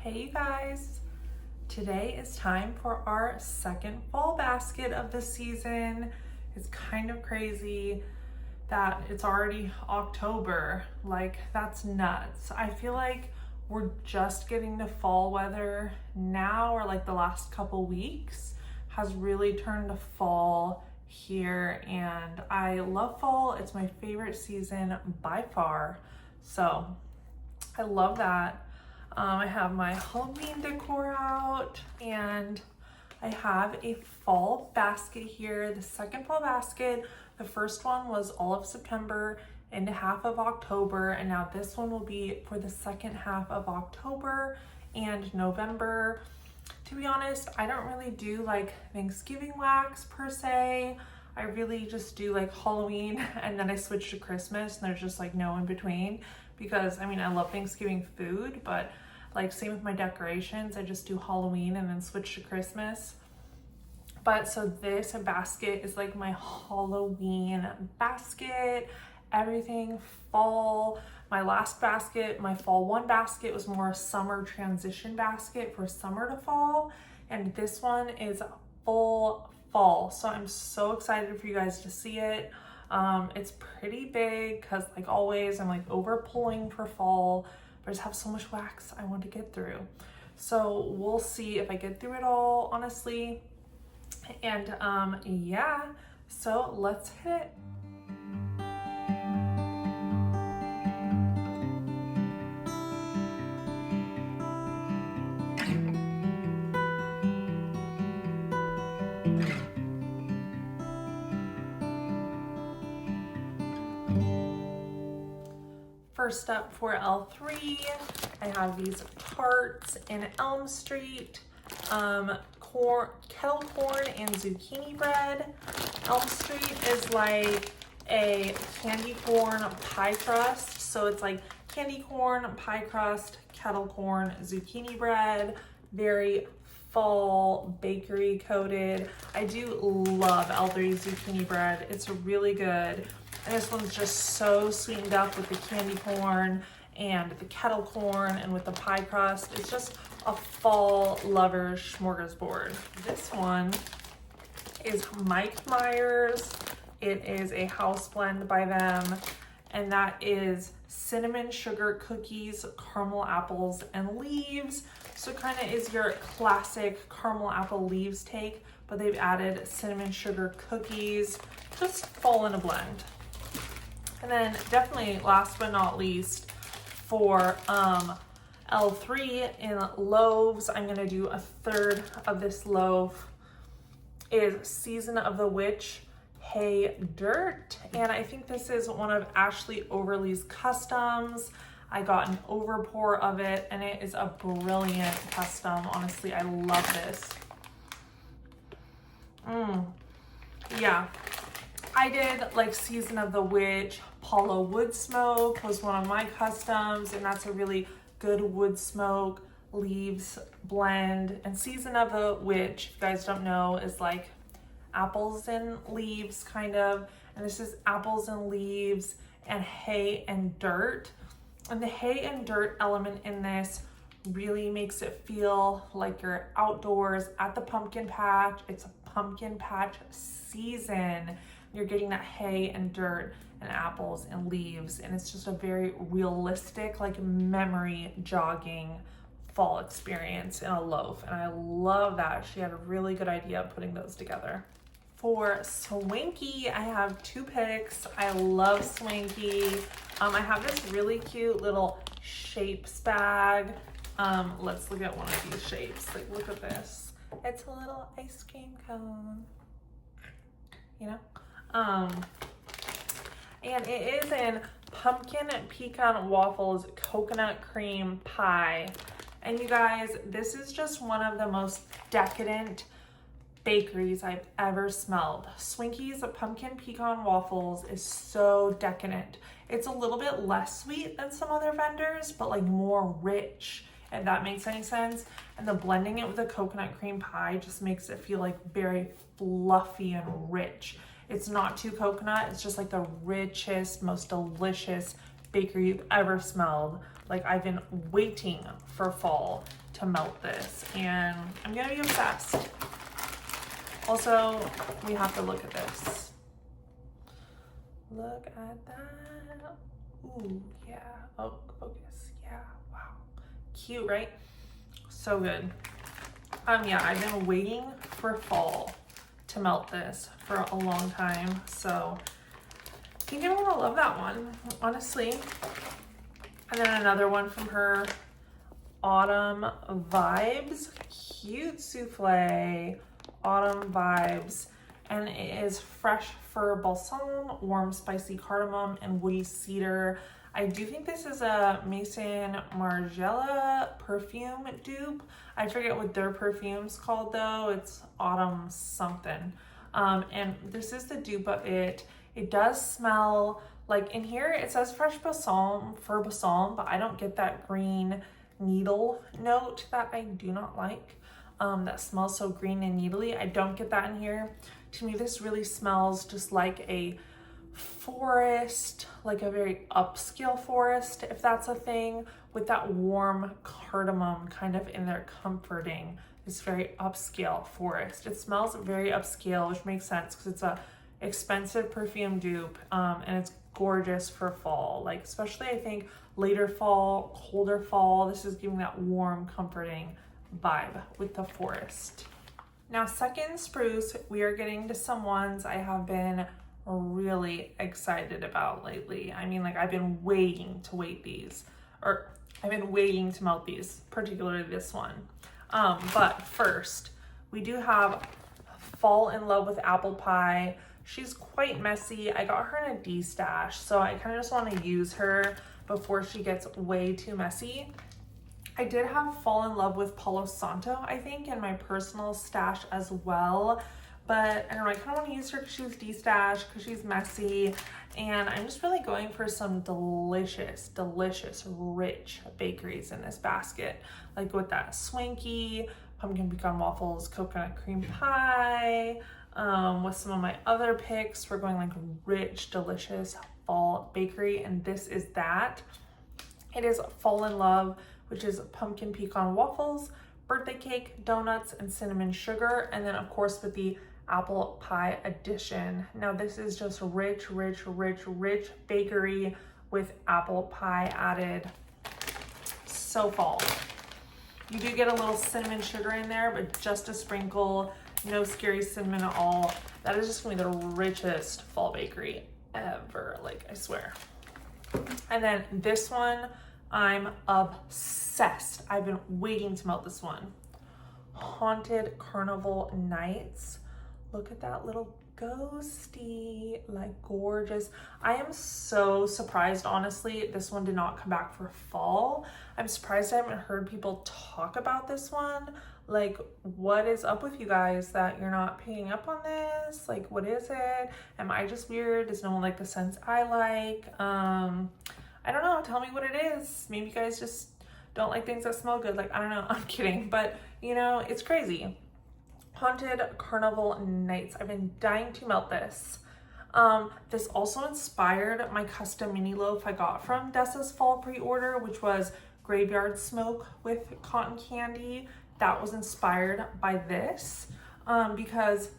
Hey you guys, today is time for our second fall basket of the season. It's kind of crazy that it's already October, like that's nuts. I feel like we're just getting to fall weather now, or like the last couple weeks has really turned to fall here, and I love fall. It's my favorite season by far, so I love that. I have my Halloween decor out, and I have a fall basket here, the second fall basket. The first one was all of September and half of October, and now this one will be for the second half of October and November. To be honest, I don't really do like Thanksgiving wax per se. I really just do like Halloween, and then I switch to Christmas, and there's just like no in between, because I mean, I love Thanksgiving food, but like same with my decorations, I just do Halloween and then switch to Christmas. But so this basket is like my Halloween basket, everything fall. My last basket, my fall one basket, was more a summer transition basket for summer to fall, and this one is full fall. So I'm so excited for you guys to see it. It's pretty big because like always I'm like over pulling for fall, but I just have so much wax I want to get through. So we'll see if I get through it all, honestly. And yeah, so let's hit it. First up for L3, I have these tarts in Elm Street, kettle corn and zucchini bread. Elm Street is like a candy corn pie crust, so it's like candy corn, pie crust, kettle corn, zucchini bread, very fall bakery coated. I do love L3 zucchini bread. It's really good. And this one's just so sweetened up with the candy corn and the kettle corn and with the pie crust. It's just a fall lover's smorgasbord. This one is Mike Myers. It is a house blend by them, and that is cinnamon sugar cookies, caramel apples, and leaves. So kind of is your classic caramel apple leaves take, but they've added cinnamon sugar cookies, just fall in a blend. And then definitely last but not least for L3 in loaves, I'm gonna do a third of this loaf, is Season of the Witch Hay Dirt. And I think this is one of Ashley Overly's customs. I got an overpour of it, and it is a brilliant custom. Honestly, I love this. Yeah. I did like Season of the Witch, Paula Wood Smoke was one of my customs, and that's a really good wood smoke leaves blend. And Season of the Witch, if you guys don't know, is like apples and leaves kind of, and this is apples and leaves and hay and dirt. And the hay and dirt element in this really makes it feel like you're outdoors at the pumpkin patch. It's a pumpkin patch season. You're getting that hay and dirt and apples and leaves, and it's just a very realistic, like memory jogging fall experience in a loaf, and I love that. She had a really good idea of putting those together. For Swanky, I have two picks. I love Swanky. I have this really cute little shapes bag. Let's look at one of these shapes. Like, look at this. It's a little ice cream cone, you know? And it is in pumpkin pecan waffles coconut cream pie. And you guys, this is just one of the most decadent bakeries I've ever smelled. Swanky's pumpkin pecan waffles is so decadent. It's a little bit less sweet than some other vendors, but like more rich, if that makes any sense. And the blending it with the coconut cream pie just makes it feel like very fluffy and rich. It's not too coconut. It's just like the richest, most delicious bakery you've ever smelled. Like, I've been waiting for fall to to melt this, and I'm gonna be obsessed. Also, we have to look at this. Look at that. Ooh, yeah. Oh, focus. Yeah, wow. Cute, right? So good. Yeah, I've been waiting for fall to melt this for a long time, so I think I'm gonna love that one, honestly. And then another one from her, Autumn Vibes, cute souffle, Autumn Vibes, and it is fresh fir balsam, warm spicy cardamom, and woody cedar. I do think this is a Maison Margiela perfume dupe. I forget what their perfume's called though. It's Autumn something. And this is the dupe of it. It does smell like, in here it says fresh balsam, fir balsam, but I don't get that green needle note that I do not like. That smells so green and needly. I don't get that in here. To me, this really smells just like a forest, like a very upscale forest, if that's a thing, with that warm cardamom kind of in there comforting this very upscale forest. It smells very upscale, which makes sense because it's a expensive perfume dupe, and it's gorgeous for fall, like especially I think later fall, colder fall. This is giving that warm, comforting vibe with the forest. Now, second Spruce, we are getting to some ones I have been really excited about lately. I mean, like, I've been waiting to melt these, particularly this one. But first, we do have Fall in Love with Apple Pie. She's quite messy. I got her in a D stash, so I kind of just want to use her before she gets way too messy. I did have Fall in Love with Palo Santo, I think, in my personal stash as well. But I don't know, I kind of want to use her because she's D-stash, because she's messy. And I'm just really going for some delicious, delicious, rich bakeries in this basket. Like with that Swanky, pumpkin pecan waffles, coconut cream pie. With some of my other picks, we're going like rich, delicious fall bakery. And this is that. It is Fall in Love, which is pumpkin pecan waffles, birthday cake, donuts, and cinnamon sugar. And then of course with the apple pie edition. Now this is just rich, rich, rich, rich bakery with apple pie added. So fall. You do get a little cinnamon sugar in there, but just a sprinkle, no scary cinnamon at all. That is just gonna be the richest fall bakery ever, like I swear. And then this one, I'm obsessed. I've been waiting to melt this one. Haunted Carnival Nights. Look at that little ghosty, like gorgeous. I am so surprised, honestly, this one did not come back for fall. I'm surprised I haven't heard people talk about this one. Like, what is up with you guys that you're not picking up on this? Like, what is it? Am I just weird? Does no one like the scents I like? I don't know, tell me what it is. Maybe you guys just don't like things that smell good. Like, I don't know, I'm kidding, but you know, it's crazy. Haunted Carnival Nights. I've been dying to melt this. This also inspired my custom mini loaf I got from Dessa's fall pre-order, which was Graveyard Smoke with cotton candy. That was inspired by this, because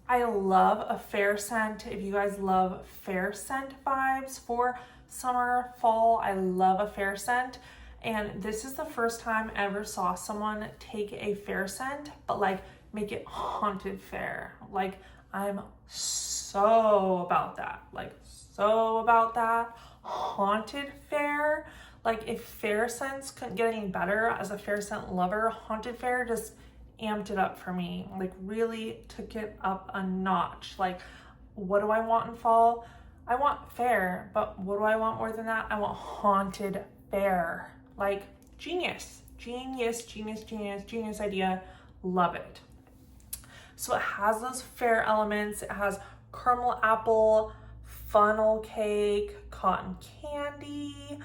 I love a fair scent. If you guys love fair scent vibes for summer, fall, I love a fair scent. And this is the first time I ever saw someone take a fair scent, but like make it haunted fair. Like, I'm so about that. Like, so about that. Haunted fair. Like, if fair scents couldn't get any better as a fair scent lover, haunted fair just amped it up for me. Like, really took it up a notch. Like, what do I want in fall? I want fair, but what do I want more than that? I want haunted fair. Like, genius, genius, genius, genius, genius idea. Love it. So it has those fair elements. It has caramel apple, funnel cake, cotton candy,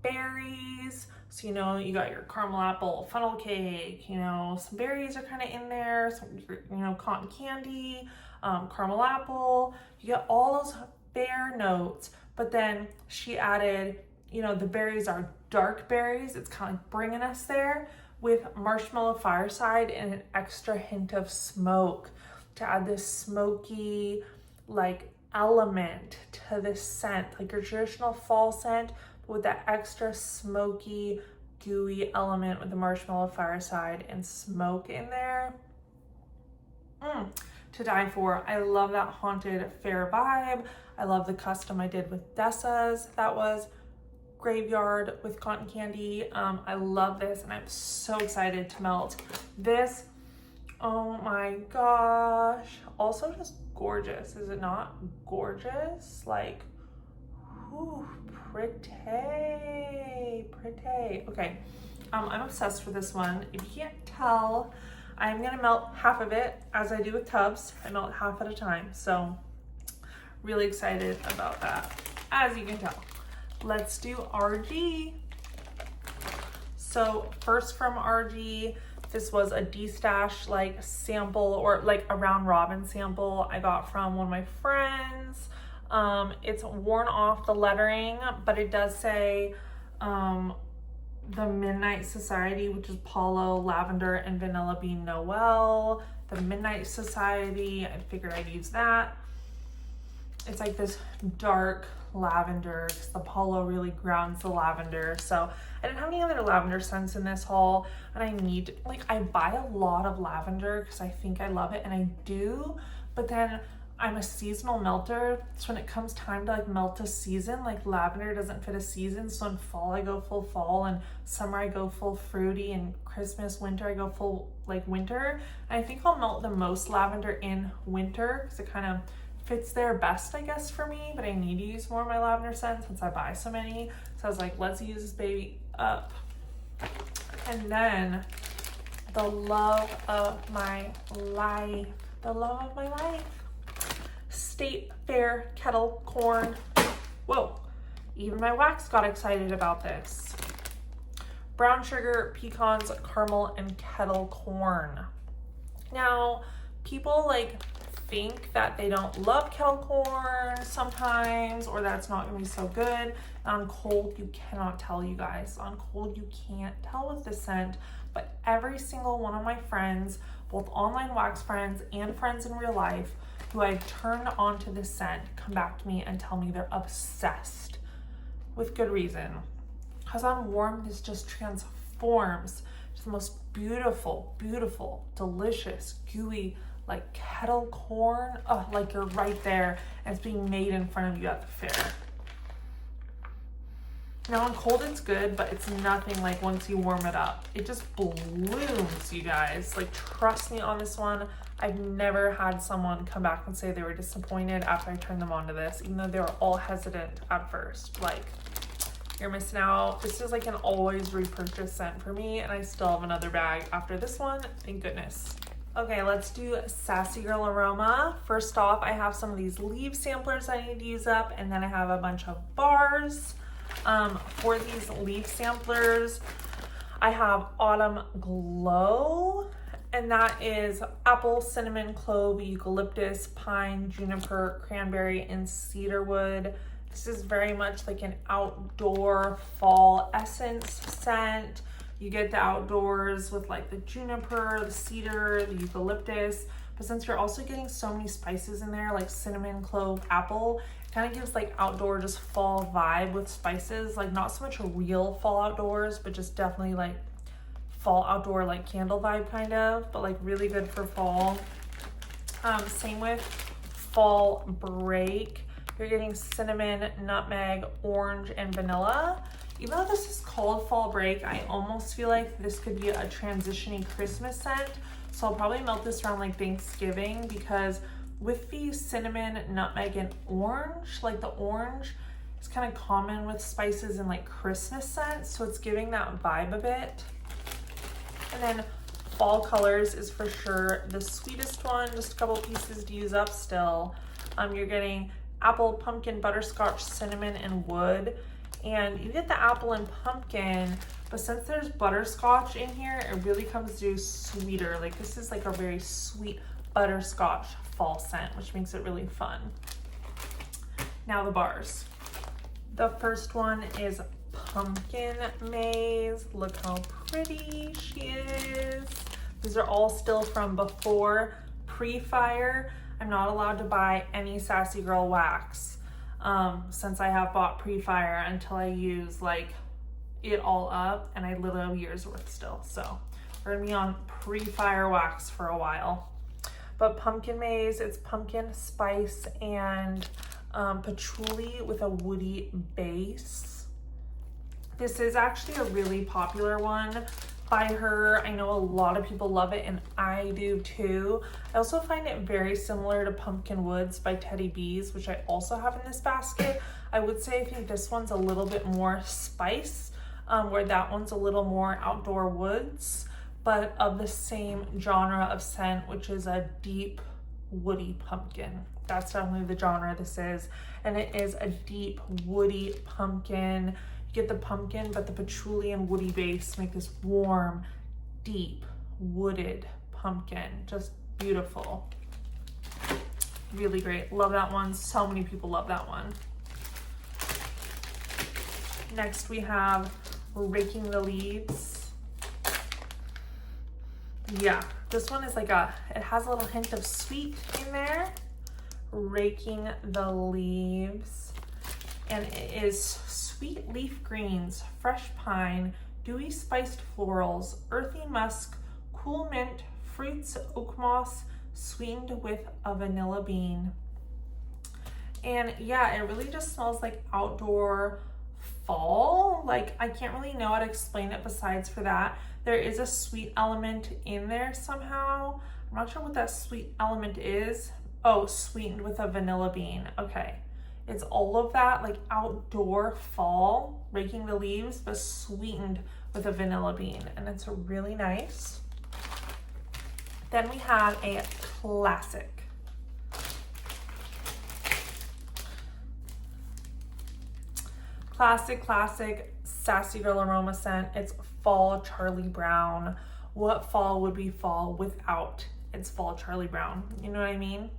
berries. So, you know, you got your caramel apple, funnel cake, you know, some berries are kind of in there, some, you know, cotton candy, caramel apple. You get all those fair notes, but then she added, you know, the berries are dark berries. It's kind of like bringing us there with marshmallow fireside and an extra hint of smoke to add this smoky like element to this scent, like your traditional fall scent, but with that extra smoky, gooey element with the marshmallow fireside and smoke in there. To die for. I love that haunted fair vibe. I love the custom I did with Dessa's. That was Graveyard with cotton candy. I love this and I'm so excited to melt this. Oh my gosh. Also just gorgeous. Is it not gorgeous? Like, ooh, pretty. Okay, I'm obsessed with this one. If you can't tell, I'm gonna melt half of it as I do with tubs. I melt half at a time. So really excited about that, as you can tell. Let's do RG. So first from RG, this was a D-Stash like sample, or like a round robin sample I got from one of my friends. It's worn off the lettering, but it does say the Midnight Society, which is Paulo, Lavender, and Vanilla Bean Noel. The Midnight Society, I figured I'd use that. It's like this dark lavender because the Paulo really grounds the lavender. So I didn't have any other lavender scents in this haul, and I need, like, I buy a lot of lavender because I think I love it, and I do, but then I'm a seasonal melter, so when it comes time to like melt a season, like lavender doesn't fit a season. So in fall I go full fall, and summer I go full fruity, and Christmas, winter I go full like winter. And I think I'll melt the most lavender in winter because it kind of fits there best, I guess, for me. But I need to use more of my lavender scent since I buy so many. So I was like, let's use this baby up. And then the love of my life, State Fair Kettle Corn. Whoa, even my wax got excited about this. Brown sugar, pecans, caramel, and kettle corn. Now, people like think that they don't love kettle corn sometimes, or that it's not gonna be so good. On cold, you cannot tell, you guys. On cold, you can't tell with the scent, but every single one of my friends, both online wax friends and friends in real life, who I've turned on to this scent, come back to me and tell me they're obsessed, with good reason. Because on warm, this just transforms to the most beautiful, beautiful, delicious, gooey, like kettle corn. Oh, like you're right there and it's being made in front of you at the fair. Now on cold it's good, but it's nothing like once you warm it up. It just blooms, you guys. Like, trust me on this one. I've never had someone come back and say they were disappointed after I turned them on to this, even though they were all hesitant at first. Like, you're missing out. This is like an always repurchase scent for me, and I still have another bag after this one, thank goodness. Okay, let's do Sassy Girl Aroma. First off, I have some of these leaf samplers I need to use up, and then I have a bunch of bars. For these leaf samplers, I have Autumn Glow, and that is apple, cinnamon, clove, eucalyptus, pine, juniper, cranberry, and cedarwood. This is very much like an outdoor fall essence scent. You get the outdoors with like the juniper, the cedar, the eucalyptus, but since you're also getting so many spices in there, like cinnamon, clove, apple, it kind of gives like outdoor just fall vibe with spices. Like, not so much a real fall outdoors, but just definitely like fall outdoor, like candle vibe kind of, but like really good for fall. Same with fall break. You're getting cinnamon, nutmeg, orange, and vanilla. Even though this is called fall break, I almost feel like this could be a transitioning Christmas scent. So I'll probably melt this around like Thanksgiving, because with the cinnamon, nutmeg, and orange, like the orange is kind of common with spices and like Christmas scents. So it's giving that vibe a bit. And then fall colors is for sure the sweetest one. Just a couple pieces to use up still. You're getting apple, pumpkin, butterscotch, cinnamon, and wood. And you get the apple and pumpkin, but since there's butterscotch in here, it really comes through sweeter. Like, this is like a very sweet butterscotch fall scent, which makes it really fun. Now the bars. The first one is Pumpkin Maze. Look how pretty she is. These are all still from before pre-fire. I'm not allowed to buy any Sassy Girl wax since I have bought pre-fire until I use like it all up, and I literally have years worth still. So we're gonna be on pre-fire wax for a while. But Pumpkin Maze, it's pumpkin spice and patchouli with a woody base. This is actually a really popular one by her. I know a lot of people love it, and I do too. I also find it very similar to Pumpkin Woods by Teddy Bees, which I also have in this basket. I would say I think this one's a little bit more spice, where that one's a little more outdoor woods, but of the same genre of scent, which is a deep woody pumpkin. That's definitely the genre this is, and it is a deep woody pumpkin. You get the pumpkin, but the patchouli and woody base make this warm, deep, wooded pumpkin. Just beautiful. Really great. Love that one. So many people love that one. Next we have Raking the Leaves. Yeah, this one is like it has a little hint of sweet in there. Raking the Leaves. And it is sweet leaf greens, fresh pine, dewy spiced florals, earthy musk, cool mint, fruits, oak moss, sweetened with a vanilla bean. And yeah, it really just smells like outdoor fall. Like, I can't really know how to explain it besides for that. There is a sweet element in there somehow. I'm not sure what that sweet element is. Oh, sweetened with a vanilla bean. Okay. It's all of that, like outdoor fall, raking the leaves, but sweetened with a vanilla bean. And it's really nice. Then we have a classic. Classic Sassy Girl Aroma scent. It's Fall Charlie Brown. What fall would be fall without its Fall Charlie Brown? You know what I mean?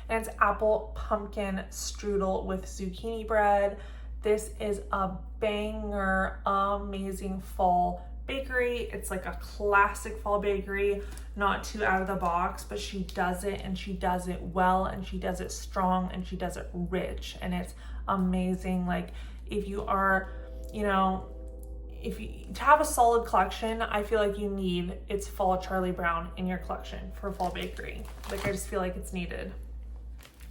And it's apple pumpkin strudel with zucchini bread. This is a banger, amazing fall bakery. It's like a classic fall bakery, not too out of the box, but she does it, and she does it well, and she does it strong, and she does it rich, and it's amazing. Like, if you are, you know, to have a solid collection, I feel like you need it's Fall Charlie Brown in your collection for fall bakery. Like, I just feel like it's needed.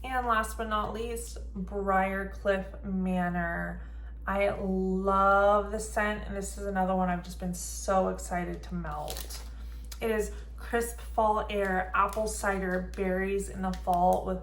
And last but not least, Briarcliff Manor. I love the scent, and this is another one I've just been so excited to melt. It is crisp fall air, apple cider, berries in the fall with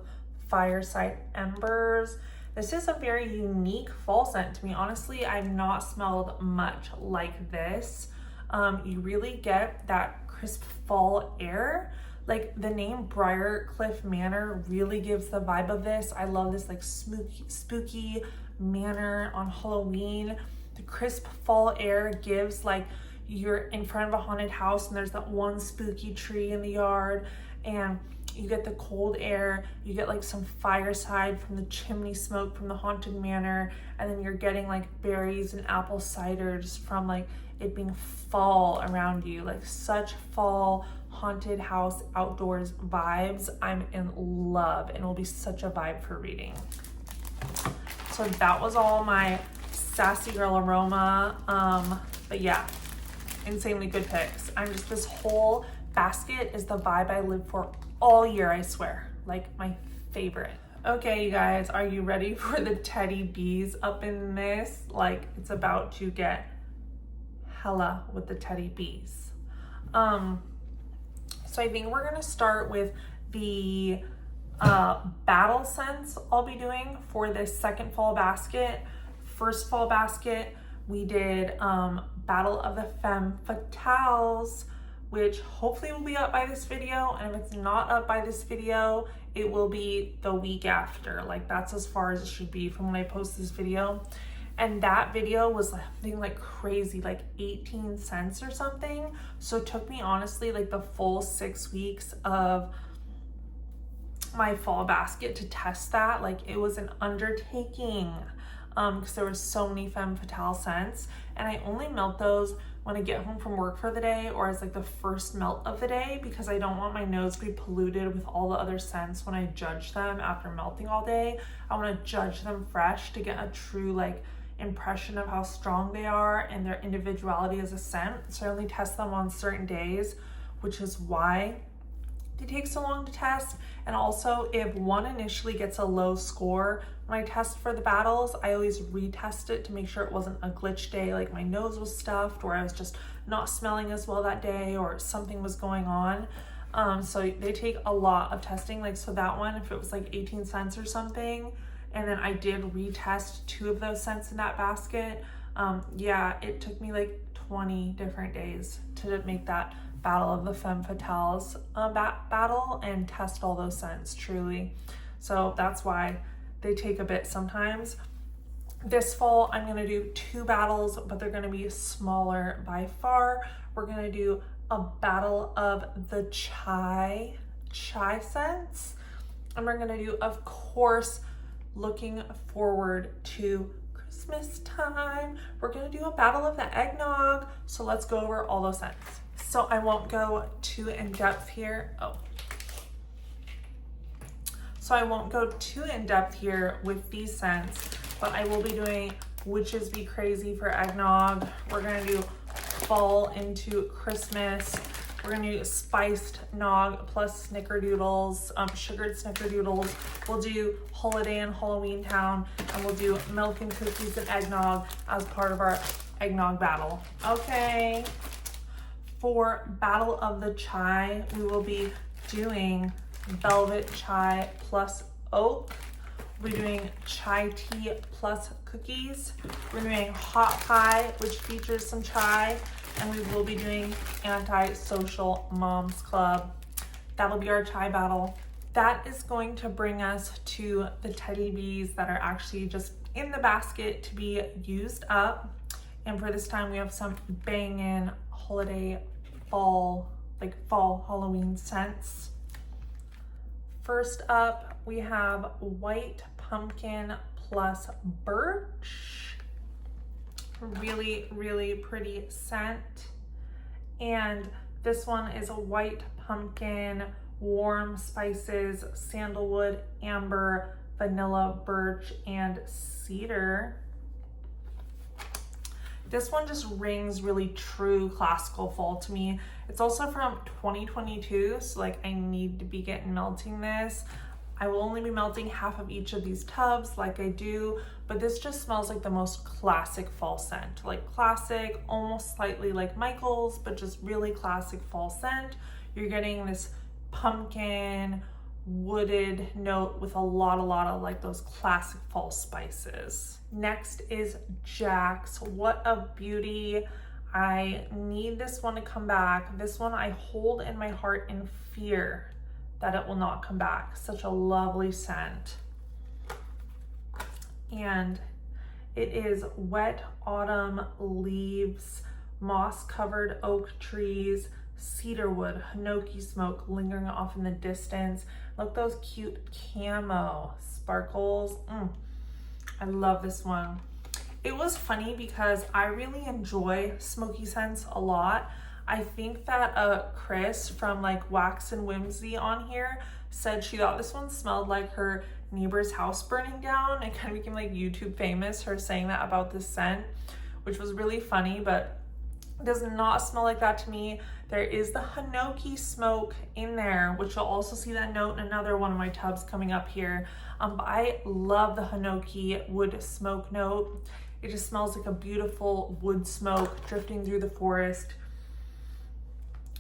fireside embers. This is a very unique fall scent to me. Honestly, I've not smelled much like this. You really get that crisp fall air. Like, the name Briarcliff Manor really gives the vibe of this. I love this like spooky manor on Halloween. The crisp fall air gives like you're in front of a haunted house and there's that one spooky tree in the yard, and you get the cold air, you get like some fireside from the chimney smoke from the haunted manor, and then you're getting like berries and apple cider just from like it being fall around you. Like, such fall haunted house outdoors vibes. I'm in love, and it will be such a vibe for reading. So that was all my Sassy Girl Aroma. But yeah, insanely good picks. This whole basket is the vibe I live for all year, I swear. Like, my favorite. Okay, you guys, are you ready for the Teddy Bees up in this? Like, it's about to get hella with the Teddy Bees. So I think we're gonna start with the battle scents I'll be doing for this second fall basket. First fall basket, we did Battle of the Femme Fatales, which hopefully will be up by this video. And if it's not up by this video, it will be the week after. Like, that's as far as it should be from when I post this video. And that video was something like crazy, like 18 cents or something. So it took me honestly like the full 6 weeks of my fall basket to test that. Like, it was an undertaking. because there were so many femme fatale scents, and I only melt those when I get home from work for the day or as like the first melt of the day, because I don't want my nose to be polluted with all the other scents when I judge them after melting all day. I want to judge them fresh to get a true like impression of how strong they are and their individuality as a scent. So I only test them on certain days, which is why they take so long to test. And also, if one initially gets a low score when I test for the battles, I always retest it to make sure it wasn't a glitch day, like my nose was stuffed or I was just not smelling as well that day or something was going on. So they take a lot of testing. Like, so that one, if it was like 18 cents or something, and then I did retest 2 of those scents in that basket, yeah, it took me like 20 different days to make that Battle of the Femme Fatales battle and test all those scents, truly. So that's why they take a bit sometimes. This fall, I'm gonna do 2 battles, but they're gonna be smaller by far. We're gonna do a battle of the chai scents. And we're gonna do, of course, looking forward to Christmas time, we're gonna do a battle of the eggnog. So let's go over all those scents. So I won't go too in depth here. So I won't go too in depth here with these scents, but I will be doing Witches Be Crazy for eggnog. We're gonna do Fall into Christmas. We're gonna do Spiced Nog plus Snickerdoodles, sugared Snickerdoodles. We'll do Holiday in Halloween Town, and we'll do Milk and Cookies and Eggnog as part of our eggnog battle. Okay. For Battle of the Chai, we will be doing Velvet Chai plus Oak. We're doing Chai Tea plus Cookies. We're doing Hot Pie, which features some chai, and we will be doing Anti-Social Moms Club. That'll be our chai battle. That is going to bring us to the teddy bees that are actually just in the basket to be used up. And for this time, we have some bangin' holiday fall Halloween scents. First up, we have White Pumpkin plus Birch. Really, really pretty scent. And this one is a white pumpkin, warm spices, sandalwood, amber, vanilla, birch, and cedar. This one just rings really true classical fall to me. It's also from 2022, so like I need to be melting this. I will only be melting half of each of these tubs like I do, but this just smells like the most classic fall scent. Like classic, almost slightly like Michael's, but just really classic fall scent. You're getting this pumpkin, wooded note with a lot of like those classic fall spices. Next is Jack's. What a beauty. I need this one to come back. This one I hold in my heart in fear that it will not come back. Such a lovely scent. And it is Wet Autumn Leaves, moss-covered oak trees, cedarwood, hinoki smoke lingering off in the distance. Look, those cute camo sparkles. I love this one. It was funny because I really enjoy smoky scents a lot. I think that Chris from like Wax and Whimsy on here said she thought this one smelled like her neighbor's house burning down. It kind of became like YouTube famous, her saying that about this scent, which was really funny, but it does not smell like that to me. There is the hinoki smoke in there, which you'll also see that note in another one of my tubs coming up here. But I love the hinoki wood smoke note. It just smells like a beautiful wood smoke drifting through the forest.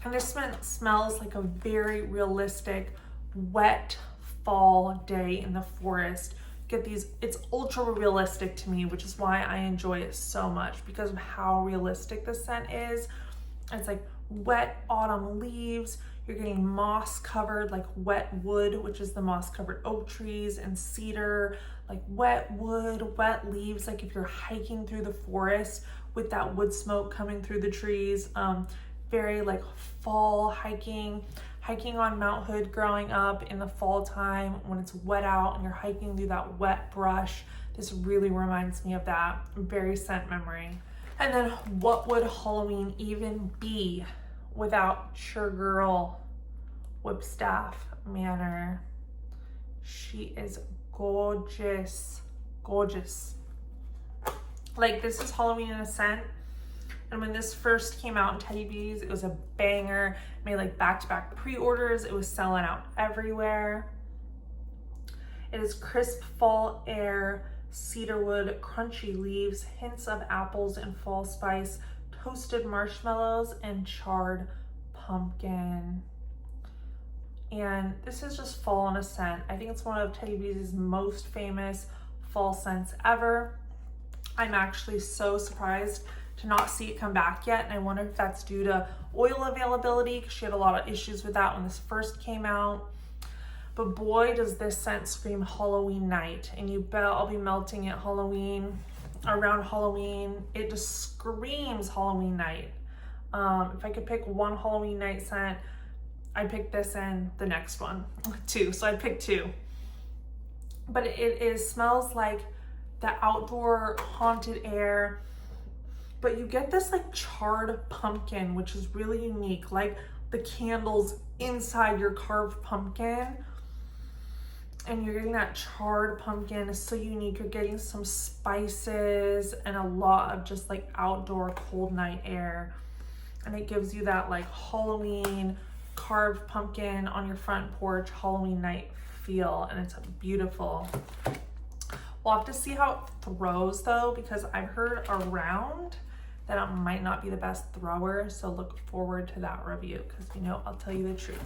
And this smells like a very realistic wet fall day in the forest. Get these, it's ultra realistic to me, which is why I enjoy it so much, because of how realistic the scent is. It's like wet autumn leaves. You're getting moss covered, like wet wood, which is the moss covered oak trees, and cedar, like wet wood, wet leaves. Like if you're hiking through the forest with that wood smoke coming through the trees, very like fall hiking on Mount Hood growing up in the fall time when it's wet out and you're hiking through that wet brush. This really reminds me of that. Very scent memory. And then what would Halloween even be without your girl, Whipstaff Manor? She is gorgeous, gorgeous. Like, this is Halloween in a scent. And when this first came out in Teddy Bees, it was a banger. It made like back-to-back pre-orders. It was selling out everywhere. It is crisp fall air, cedarwood, crunchy leaves, hints of apples and fall spice, toasted marshmallows, and charred pumpkin. And this is just fall in a scent. I think it's one of Teddy Bees' most famous fall scents ever. I'm actually so surprised to not see it come back yet, and I wonder if that's due to oil availability, because she had a lot of issues with that when this first came out. But boy, does this scent scream Halloween night, and you bet I'll be melting it Halloween, around Halloween. It just screams Halloween night. If I could pick one Halloween night scent, I'd pick this and the next one, two. So I'd pick two. But it smells like the outdoor haunted air, but you get this like charred pumpkin, which is really unique, like the candles inside your carved pumpkin. And you're getting that charred pumpkin. It's so unique. You're getting some spices and a lot of just like outdoor cold night air. And it gives you that like Halloween carved pumpkin on your front porch Halloween night feel. And it's beautiful. We'll have to see how it throws though, because I've heard around that it might not be the best thrower. So look forward to that review, because you know, I'll tell you the truth.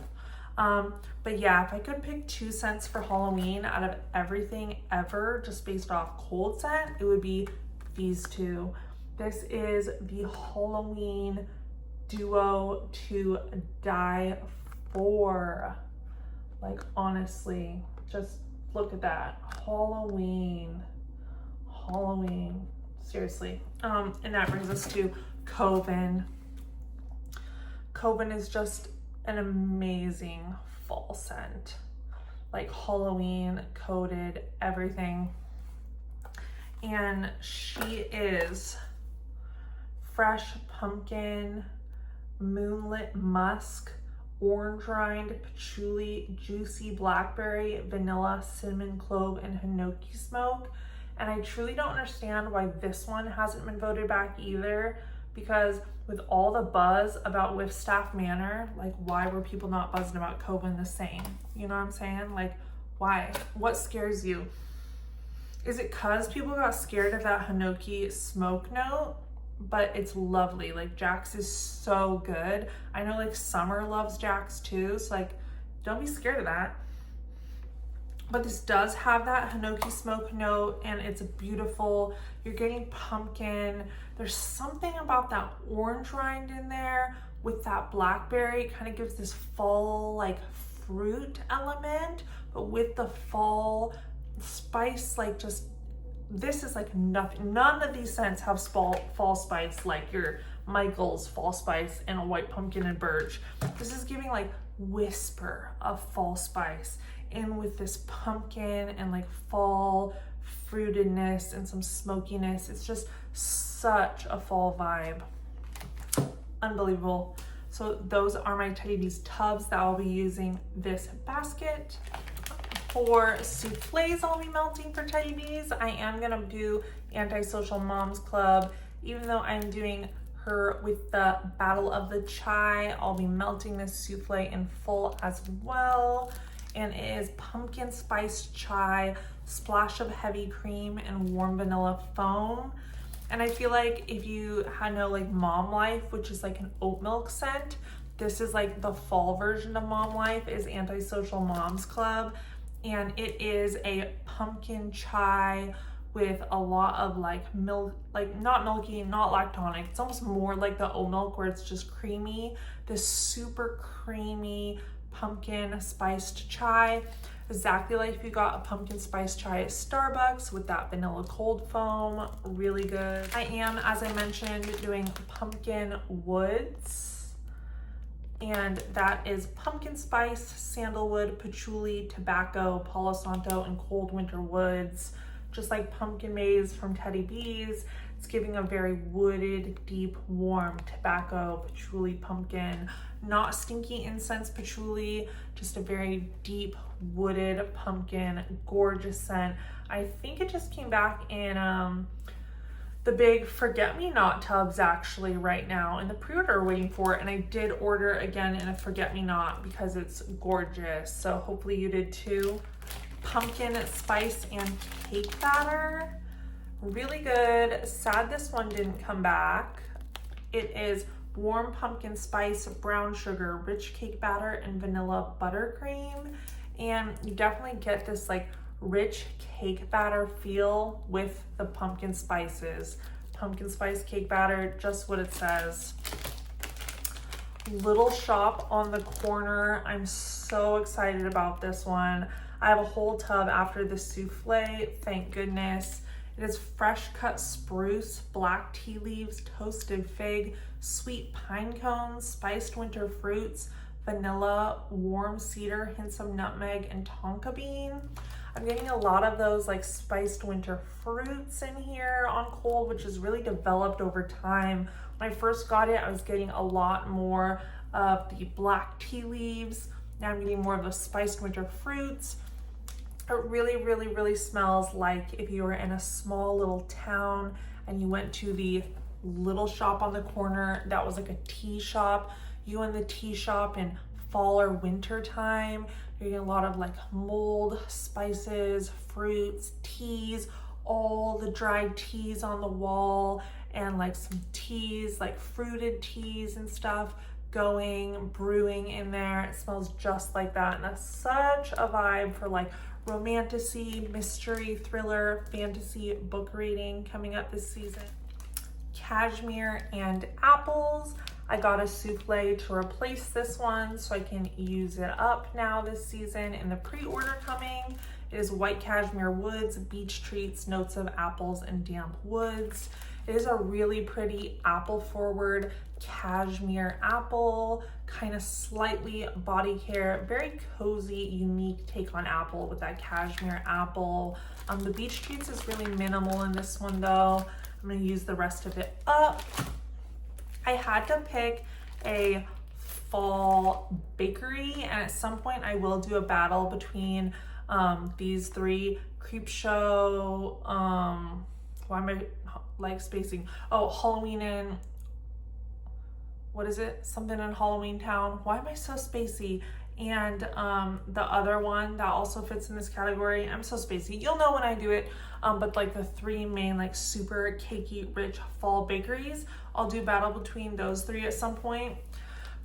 But yeah, if I could pick 2 scents for Halloween out of everything ever, just based off cold scent, it would be these two. This is the Halloween duo to die for. Like, honestly, just look at that. Halloween, seriously. And that brings us to Coven. Coven is just an amazing fall scent, like Halloween coated everything. And she is fresh pumpkin, moonlit musk, orange rind, patchouli, juicy blackberry, vanilla, cinnamon clove, and hinoki smoke. And I truly don't understand why this one hasn't been voted back either, because with all the buzz about Whipstaff Manor, like, why were people not buzzing about Coven the same? You know what I'm saying? Like, why? What scares you? Is it because people got scared of that hinoki smoke note? But it's lovely. Like, Jax is so good. I know like Summer loves Jax too, so like, don't be scared of that. But this does have that hinoki smoke note, and it's beautiful. You're getting pumpkin. There's something about that orange rind in there with that blackberry. It kind of gives this fall like fruit element, but with the fall spice, like, just, this is like nothing. None of these scents have fall spice like your Michael's fall spice and a white pumpkin and birch. This is giving like whisper of fall spice, and with this pumpkin and like fall fruitedness and some smokiness. It's just such a fall vibe. Unbelievable. So those are my Teddy Bees tubs that I'll be using this basket. For souffles I'll be melting for Teddy Bees, I am gonna do Antisocial Moms Club. Even though I'm doing her with the Battle of the Chai, I'll be melting this souffle in full as well. And it is pumpkin spice chai, splash of heavy cream, and warm vanilla foam. And I feel like if you know like Mom Life, which is like an oat milk scent, this is like the fall version of Mom Life, is Antisocial Moms Club. And it is a pumpkin chai with a lot of like milk, like not milky, not lactonic. It's almost more like the oat milk where it's just creamy. This super creamy pumpkin spiced chai, exactly like if you got a pumpkin spice chai at Starbucks with that vanilla cold foam. Really good. I am, as I mentioned, doing pumpkin woods, and that is pumpkin spice, sandalwood, patchouli, tobacco, palo santo, and cold winter woods. just like pumpkin maze from Teddy B's. It's giving a very wooded, deep, warm tobacco, patchouli, pumpkin, not stinky incense patchouli, just a very deep, wooded pumpkin, gorgeous scent. I think it just came back in the big forget-me-not tubs actually right now in the pre-order, waiting for it. And I did order again in a forget-me-not because it's gorgeous. So hopefully you did too. Pumpkin spice and cake batter. Really good. Sad this one didn't come back. It is warm pumpkin spice, brown sugar, rich cake batter, and vanilla buttercream. And you definitely get this like rich cake batter feel with the pumpkin spices. Pumpkin spice cake batter, just what it says. Little shop on the corner. I'm so excited about this one. I have a whole tub after the souffle, thank goodness. It is fresh cut spruce, black tea leaves, toasted fig, sweet pine cones, spiced winter fruits, vanilla, warm cedar, hints of nutmeg, and tonka bean. I'm getting a lot of those like spiced winter fruits in here on cold, which has really developed over time. When I first got it, I was getting a lot more of the black tea leaves. Now I'm getting more of the spiced winter fruits. It really, really, really smells like if you were in a small little town and you went to the little shop on the corner that was like a tea shop. You in the tea shop in fall or winter time, you're getting a lot of like mold, spices, fruits, teas, all the dried teas on the wall, and like some teas, like fruited teas and stuff going, brewing in there. It smells just like that, and that's such a vibe for like romantasy, mystery, thriller, fantasy book reading coming up this season. Cashmere and apples. I got a souffle to replace this one so I can use it up now this season in the pre-order coming. It is white cashmere woods, beach treats, notes of apples, and damp woods. It is a really pretty apple forward cashmere apple, kind of slightly body care, very cozy, unique take on apple with that cashmere apple. The beach treats is really minimal in this one though. I'm gonna use the rest of it up. I had to pick a fall bakery, and at some point I will do a battle between these three. Creep Show, why am I like spacing? Oh, Halloween and what is it? Something in Halloween Town. Why am I so spacey? And the other one that also fits in this category. I'm so spacey. You'll know when I do it. But like the three main like super cakey rich fall bakeries, I'll do battle between those three at some point.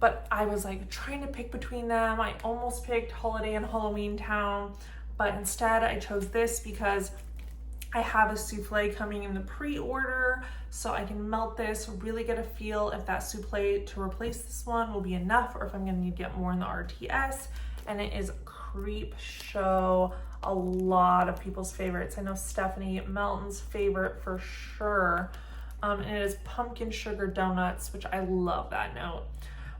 But I was like trying to pick between them. I almost picked Holiday and Halloween Town, but instead I chose this because I have a souffle coming in the pre-order, so I can melt this, really get a feel if that souffle to replace this one will be enough or if I'm gonna need to get more in the RTS. And it is Creep Show, a lot of people's favorites. I know Stephanie Melton's favorite for sure. And it is pumpkin sugar donuts, which I love that note.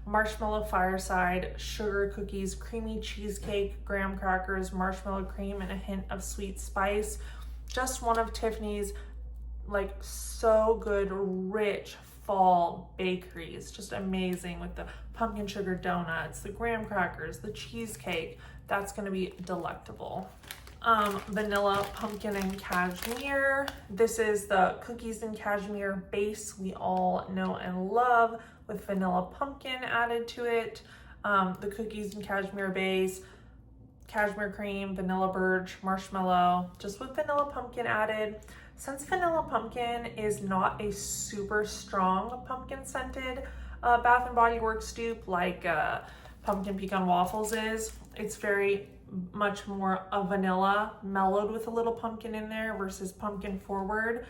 Marshmallow fireside, sugar cookies, creamy cheesecake, graham crackers, marshmallow cream, and a hint of sweet spice. Just one of Tiffany's like so good, rich fall bakeries. Just amazing with the pumpkin sugar donuts, the graham crackers, the cheesecake. That's gonna be delectable. Vanilla, pumpkin, and cashmere. This is the cookies and cashmere base we all know and love with vanilla pumpkin added to it. The cookies and cashmere base, cashmere cream, vanilla birch, marshmallow, just with vanilla pumpkin added. Since vanilla pumpkin is not a super strong pumpkin scented Bath and Body Works dupe like pumpkin pecan waffles is, it's very much more a vanilla mellowed with a little pumpkin in there versus pumpkin forward.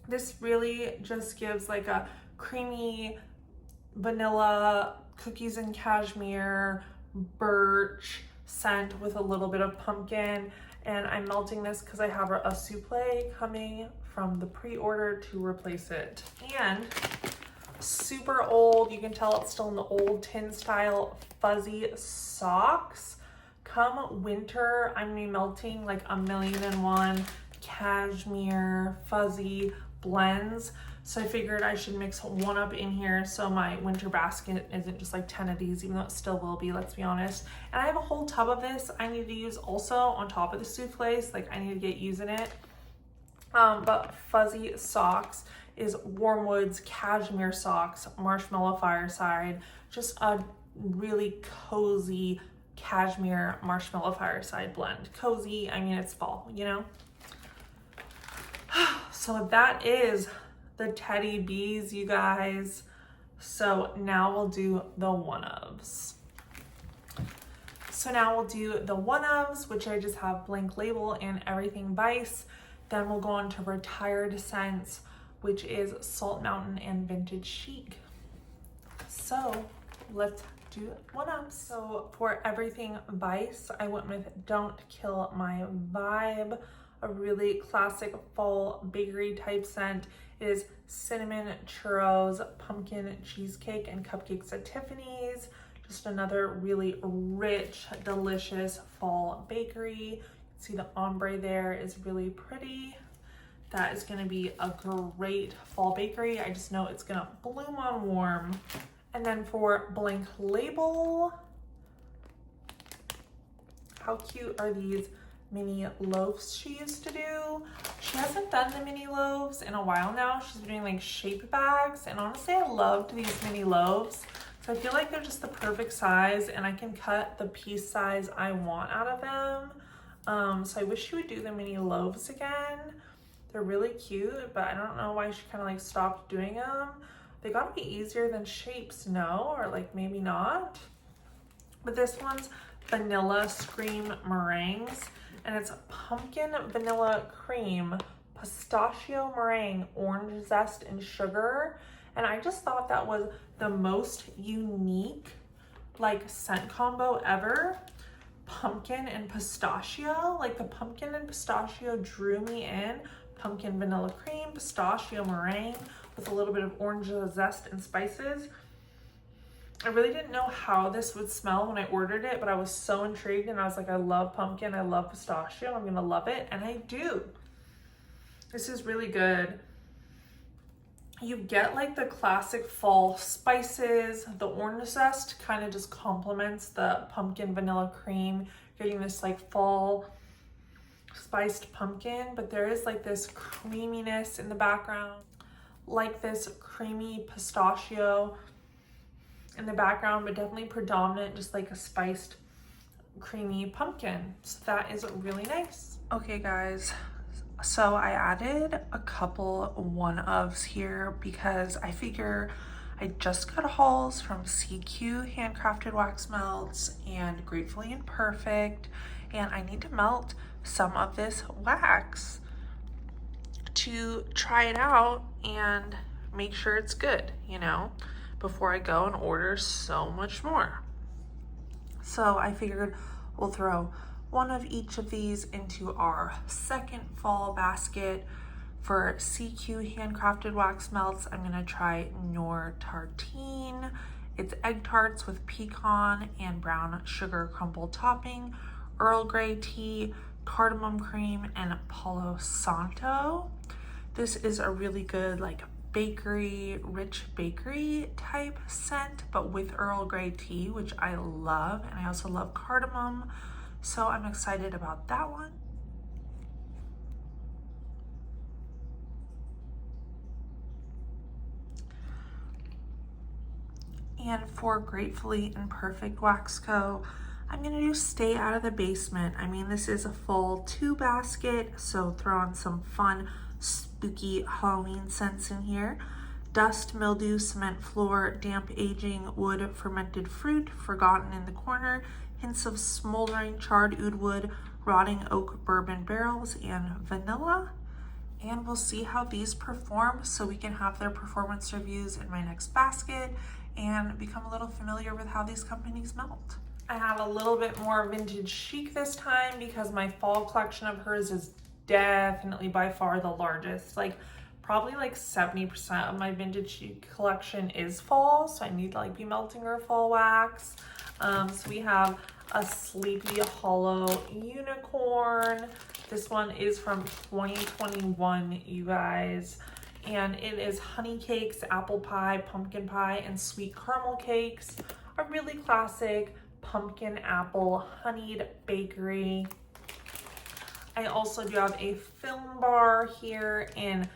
This really just gives like a creamy vanilla cookies and cashmere birch scent with a little bit of pumpkin. And I'm melting this because I have a souffle coming from the pre-order to replace it. And super old, you can tell it's still in the old tin style, fuzzy socks. Come winter, I'm gonna be melting like 1,000,001 cashmere, fuzzy blends. So I figured I should mix one up in here so my winter basket isn't just like 10 of these, even though it still will be, let's be honest. And I have a whole tub of this I need to use also on top of the souffles. Like I need to get using it. But fuzzy socks is Warmwood's cashmere socks, marshmallow fireside, just a really cozy cashmere marshmallow fireside blend. Cozy, I mean, it's fall, you know? So that is the teddy bees, you guys. So now we'll do the one-ofs. So now we'll do the one-ofs, which I just have blank label and everything Vice. Then we'll go on to retired scents, which is Salt Mountain and Vintage Chic. So let's do one-ofs. So for everything Vice, I went with Don't Kill My Vibe, a really classic fall bakery type scent. It is cinnamon churros, pumpkin cheesecake, and cupcakes at Tiffany's. Just another really rich, delicious fall bakery. You can see the ombre there is really pretty. That is gonna be a great fall bakery. I just know it's gonna bloom on warm. And then for blank label, how cute are these mini loaves she used to do? She hasn't done the mini loaves in a while now. She's been doing like shape bags, and honestly I loved these mini loaves. So I feel like they're just the perfect size, and I can cut the piece size I want out of them. So I wish she would do the mini loaves again. They're really cute, but I don't know why she kind of like stopped doing them. They gotta be easier than shapes, no? Or like maybe not. But this one's Vanilla Scream Meringues, and it's pumpkin vanilla cream, pistachio meringue, orange zest, and sugar. And I just thought that was the most unique like scent combo ever. Pumpkin and pistachio, like the pumpkin and pistachio drew me in. Pumpkin vanilla cream, pistachio meringue with a little bit of orange zest and spices. I really didn't know how this would smell when I ordered it, but I was so intrigued, and I was like, I love pumpkin, I love pistachio, I'm gonna love it, and I do. This is really good. You get like the classic fall spices. The orange zest kind of just complements the pumpkin vanilla cream. You're getting this like fall spiced pumpkin, but there is like this creaminess in the background, like this creamy pistachio in the background, but definitely predominant, just like a spiced creamy pumpkin. So that is really nice. Okay guys, so I added a couple one-ofs here because I figure I just got hauls from CQ handcrafted wax melts and Gratefully Imperfect, and I need to melt some of this wax to try it out and make sure it's good, you know, before I go and order so much more. So I figured we'll throw one of each of these into our second fall basket. For CQ handcrafted wax melts, I'm gonna try Noor Tartine. It's egg tarts with pecan and brown sugar crumble topping, Earl Grey tea, cardamom cream, and Palo Santo. This is a really good like bakery, rich bakery type scent, but with Earl Grey tea, which I love, and I also love cardamom, so I'm excited about that one. And for Gratefully Imperfect Wax Co., I'm gonna do Stay Out of the Basement. I mean, this is a fall 2 basket, so throw on some fun, spooky Halloween scents in here. Dust, mildew, cement floor, damp aging, wood, fermented fruit, forgotten in the corner, hints of smoldering charred oud wood, rotting oak bourbon barrels, and vanilla. And we'll see how these perform so we can have their performance reviews in my next basket and become a little familiar with how these companies melt. I have a little bit more Vintage Chic this time because my fall collection of hers is definitely by far the largest. Like probably like 70% of my Vintage Chic collection is fall, so I need to like be melting her fall wax. So we have a Sleepy Hollow Unicorn. This one is from 2021, you guys. And it is honey cakes, apple pie, pumpkin pie, and sweet caramel cakes. A really classic pumpkin apple honeyed bakery. I also do have a film bar here in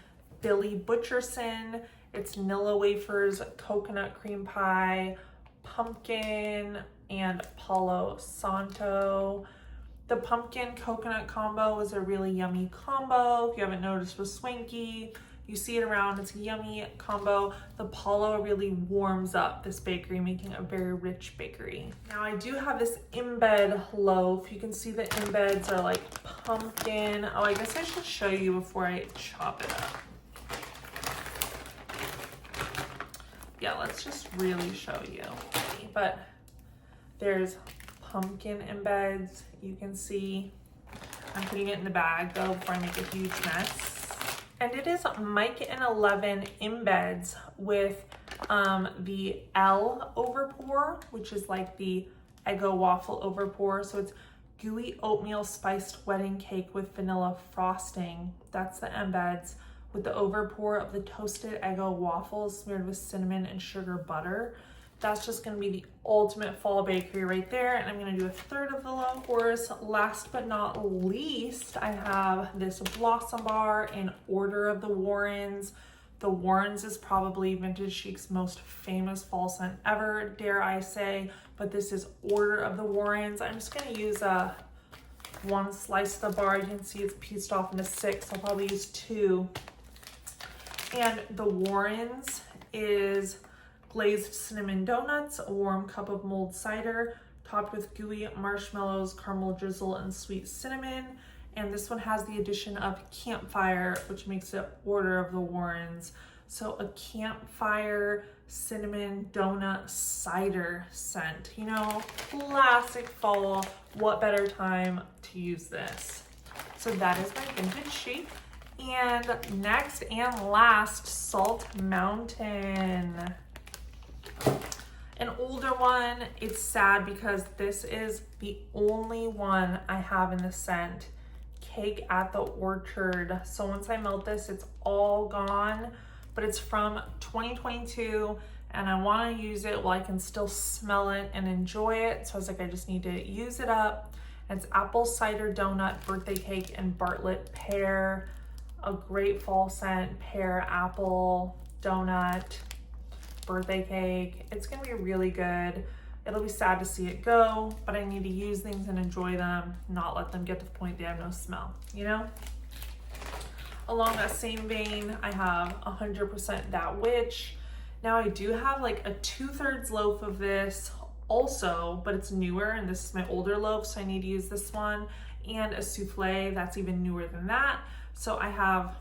Billy Butcherson. It's Nilla wafers, coconut cream pie, pumpkin, and Palo Santo. The pumpkin coconut combo is a really yummy combo. If you haven't noticed with Swanky, you see it around, it's a yummy combo. The Palo really warms up this bakery, making a very rich bakery. Now I do have this embed loaf. You can see the embeds are like pumpkin. Oh, I guess I should show you before I chop it up. Yeah, let's just really show you. But there's pumpkin embeds. You can see I'm putting it in the bag though before I make a huge mess. And it is Mike and 11 embeds with the L overpour, which is like the Eggo waffle overpour. So it's gooey oatmeal spiced wedding cake with vanilla frosting. That's the embeds, with the overpour of the toasted Eggo waffles smeared with cinnamon and sugar butter. That's just gonna be the ultimate fall bakery right there. And I'm gonna do a third of the loaf. Of course, last but not least, I have this Blossom Bar in Order of the Warrens. The Warrens is probably Vintage Chic's most famous fall scent ever, dare I say, but this is Order of the Warrens. I'm just gonna use one slice of the bar. You can see it's pieced off into 6. I'll probably use 2. And the Warrens is glazed cinnamon donuts, a warm cup of mulled cider, topped with gooey marshmallows, caramel drizzle, and sweet cinnamon. And this one has the addition of campfire, which makes it Order of the Warrens. So a campfire cinnamon donut cider scent. You know, classic fall. What better time to use this? So that is my Vintage Chic. And next and last, Salt Mountain. An older one. It's sad because this is the only one I have in the scent. Cake at the Orchard. So once I melt this, it's all gone, but it's from 2022 and I want to use it while I can still smell it and enjoy it. So I was like, I just need to use it up. And it's apple cider donut, birthday cake, and Bartlett pear. A great fall scent, pear, apple, donut, birthday cake. It's gonna be really good. It'll be sad to see it go, but I need to use things and enjoy them, not let them get to the point they have no smell, you know? Along that same vein, I have 100% That Witch. Now I do have like a 2/3 loaf of this also, but it's newer and this is my older loaf, so I need to use this one, and a souffle that's even newer than that. So I have,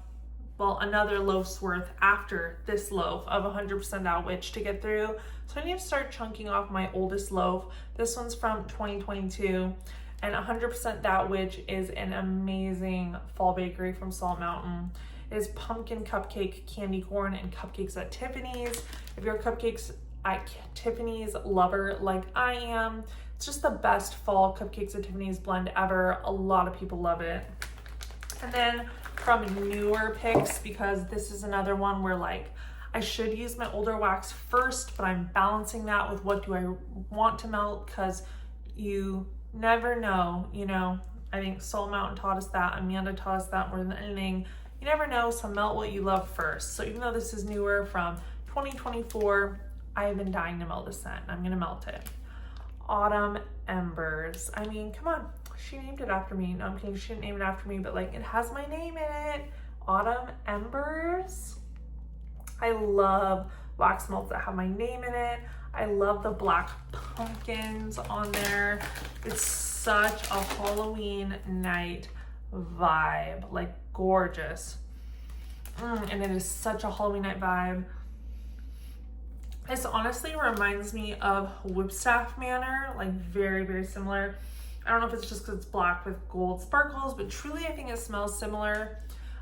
well, another loaf's worth after this loaf of 100% That Witch to get through. So I need to start chunking off my oldest loaf. This one's from 2022, and 100% That Witch is an amazing fall bakery from Salt Mountain. It is pumpkin cupcake, candy corn, and cupcakes at Tiffany's. If you're a cupcakes at Tiffany's lover like I am, it's just the best fall cupcakes at Tiffany's blend ever. A lot of people love it. And then from newer picks, because this is another one where like I should use my older wax first, but I'm balancing that with what do I want to melt, because you never know, you know. I think Salt Mountain taught us that, Amanda taught us that more than anything. You never know, so melt what you love first. So even though this is newer from 2024, I have been dying to melt this scent. I'm gonna melt it. Autumn Embers. I mean, come on. She named it after me. No, I'm kidding, she didn't name it after me, but like it has my name in it. Autumn Embers. I love wax melts that have my name in it. I love the black pumpkins on there. It's such a Halloween night vibe, like gorgeous. And it is such a Halloween night vibe. This honestly reminds me of Whipstaff Manor, like very, very similar. I don't know if it's just because it's black with gold sparkles, but truly I think it smells similar.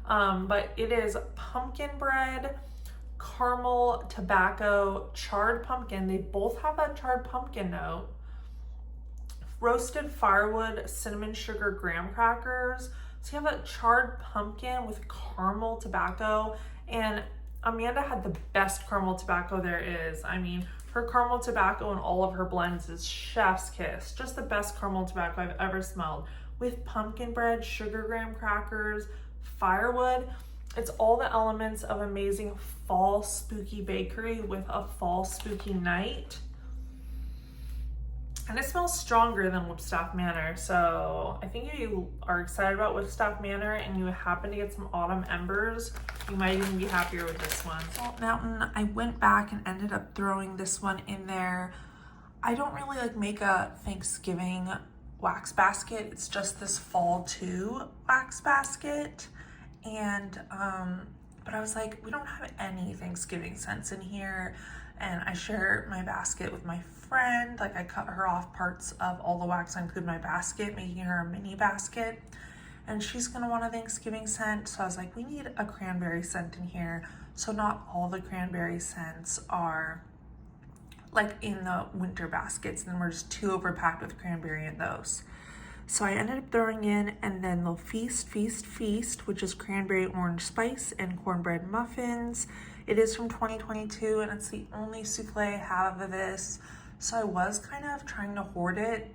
But it is pumpkin bread, caramel, tobacco, charred pumpkin. They both have that charred pumpkin note. Roasted firewood, cinnamon sugar graham crackers, So you have a charred pumpkin with caramel tobacco, and Amanda had the best caramel tobacco there is. I mean, her caramel tobacco in all of her blends is chef's kiss. Just the best caramel tobacco I've ever smelled. With pumpkin bread, sugar graham crackers, firewood. It's all the elements of amazing fall spooky bakery with a fall spooky night. And it smells stronger than Woodstock Manor. So I think if you are excited about Woodstock Manor and you happen to get some autumn embers, you might even be happier with this one. Salt Mountain, I went back and ended up throwing this one in there. I don't really like make a Thanksgiving wax basket. It's just this fall too wax basket. And, but I was like, we don't have any Thanksgiving scents in here. And I share my basket with my friend. Like I cut her off parts of all the wax and include my basket, making her a mini basket. And she's gonna want a Thanksgiving scent. So I was like, we need a cranberry scent in here. So not all the cranberry scents are like in the winter baskets, and we're just too overpacked with cranberry in those. So I ended up throwing in, and then the Feast, Feast, Feast, which is cranberry orange spice and cornbread muffins. It is from 2022, and it's the only souffle I have of this. So I was kind of trying to hoard it,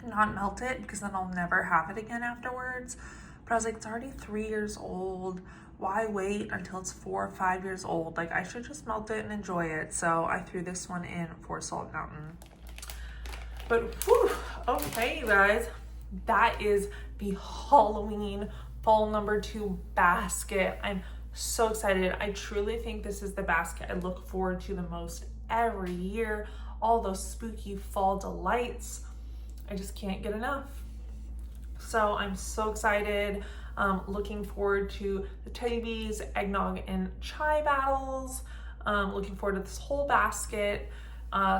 not melt it, because then I'll never have it again afterwards. But I was like, it's already 3 years old. Why wait until it's 4 or 5 years old? Like I should just melt it and enjoy it. So I threw this one in for Salt Mountain. But whew, okay, you guys. That is the Halloween fall number 2 basket. I'm so excited. I truly think this is the basket I look forward to the most every year. All those spooky fall delights. I just can't get enough. So I'm so excited. Looking forward to the Teddy Bees, eggnog, and chai battles. Looking forward to this whole basket.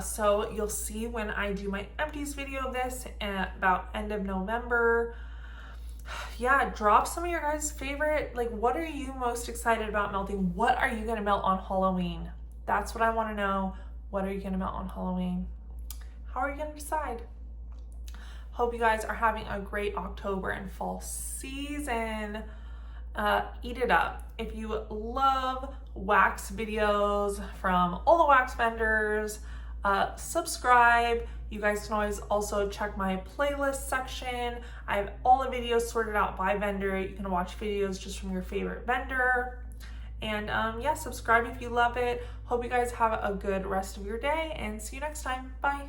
So you'll see when I do my empties video of this at about end of November. Yeah, drop some of your guys' favorite, like what are you most excited about melting? What are you gonna melt on Halloween? That's what I wanna know. What are you gonna melt on Halloween? How are you gonna decide? Hope you guys are having a great October and fall season. Eat it up. If you love wax videos from all the wax vendors, subscribe. You guys can always also check my playlist section. I have all the videos sorted out by vendor. You can watch videos just from your favorite vendor. And yeah, subscribe if you love it. Hope you guys have a good rest of your day and see you next time. Bye.